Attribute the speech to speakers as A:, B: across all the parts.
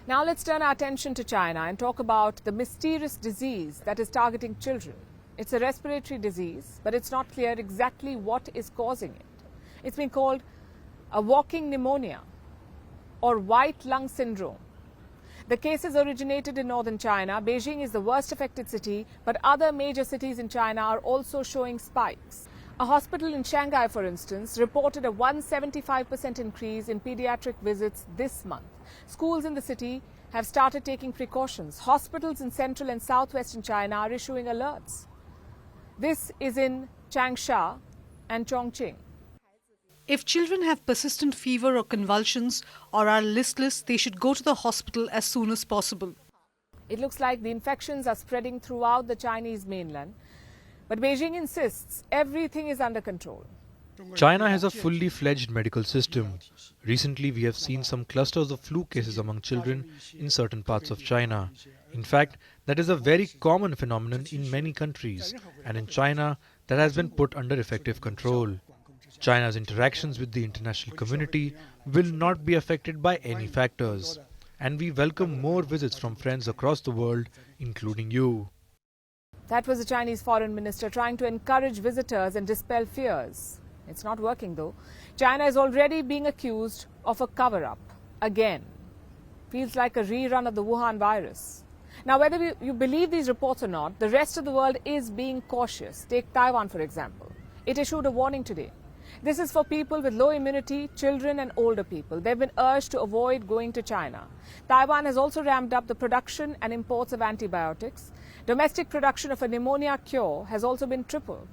A: Now let's turn our attention to China and talk about the mysterious disease that is targeting children. It's a respiratory disease, but it's not clear exactly what is causing it. It's been called a walking pneumonia or white lung syndrome. The cases originated in northern China. Beijing is the worst affected city, but other major cities in China are also showing spikes. A hospital in Shanghai, for instance, reported a 175% increase in pediatric visits this month. Schools in the city have started taking precautions. Hospitals in central and southwestern China are issuing alerts. This is in Changsha and Chongqing.
B: If children have persistent fever or convulsions or are listless, they should go to the hospital as soon as possible.
A: It looks like the infections are spreading throughout the Chinese mainland. But Beijing insists everything is under control.
C: China has a fully fledged medical system. Recently, we have seen some clusters of flu cases among children in certain parts of China. In fact, that is a very common phenomenon in many countries, and in China, that has been put under effective control. China's interactions with the international community will not be affected by any factors, and we welcome more visits from friends across the world, including you.
A: That was the Chinese foreign minister trying to encourage visitors and dispel fears. It's not working though. China is already being accused of a cover-up. Again. Feels like a rerun of the Wuhan virus. Now, whether you believe these reports or not, the rest of the world is being cautious. Take Taiwan, for example. It issued a warning today. This is for people with low immunity, children and older people. They've been urged to avoid going to China. Taiwan has also ramped up the production and imports of antibiotics. Domestic production of a pneumonia cure has also been tripled.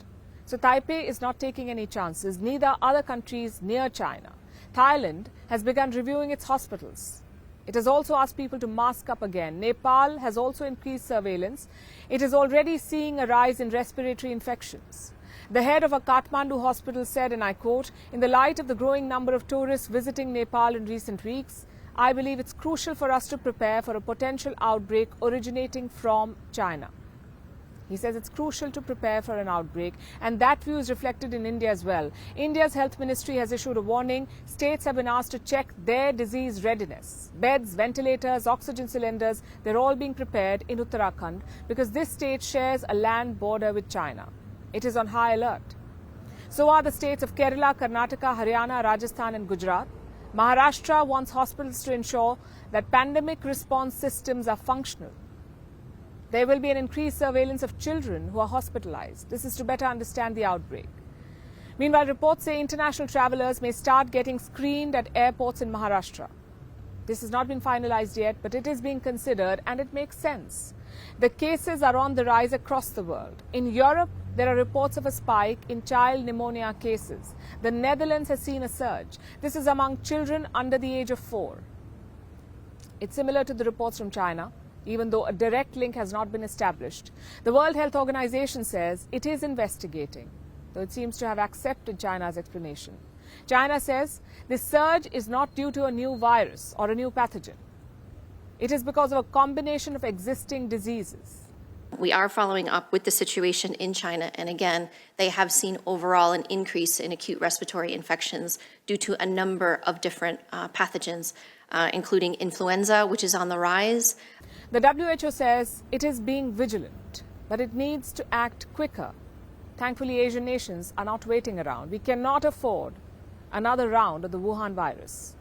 A: So Taipei is not taking any chances, neither other countries near China. Thailand has begun reviewing its hospitals. It has also asked people to mask up again. Nepal has also increased surveillance. It is already seeing a rise in respiratory infections. The head of a Kathmandu hospital said, and I quote, "In the light of the growing number of tourists visiting Nepal in recent weeks, I believe it's crucial for us to prepare for a potential outbreak originating from China." He says it's crucial to prepare for an outbreak, and that view is reflected in India as well. India's health ministry has issued a warning. States have been asked to check their disease readiness. Beds, ventilators, oxygen cylinders, they're all being prepared in Uttarakhand because this state shares a land border with China. It is on high alert. So are the states of Kerala, Karnataka, Haryana, Rajasthan and Gujarat. Maharashtra wants hospitals to ensure that pandemic response systems are functional. There will be an increased surveillance of children who are hospitalized. This is to better understand the outbreak. Meanwhile, reports say international travelers may start getting screened at airports in Maharashtra. This has not been finalized yet, but it is being considered and it makes sense. The cases are on the rise across the world. In Europe, there are reports of a spike in child pneumonia cases. The Netherlands has seen a surge. This is among children under the age of 4. It's similar to the reports from China, even though a direct link has not been established. The World Health Organization says it is investigating, though it seems to have accepted China's explanation. China says this surge is not due to a new virus or a new pathogen. It is because of a combination of existing diseases.
D: We are following up with the situation in China, and again, they have seen overall an increase in acute respiratory infections due to a number of different pathogens, including influenza, which is on the rise.
A: The WHO says it is being vigilant, but it needs to act quicker. Thankfully, Asian nations are not waiting around. We cannot afford another round of the Wuhan virus.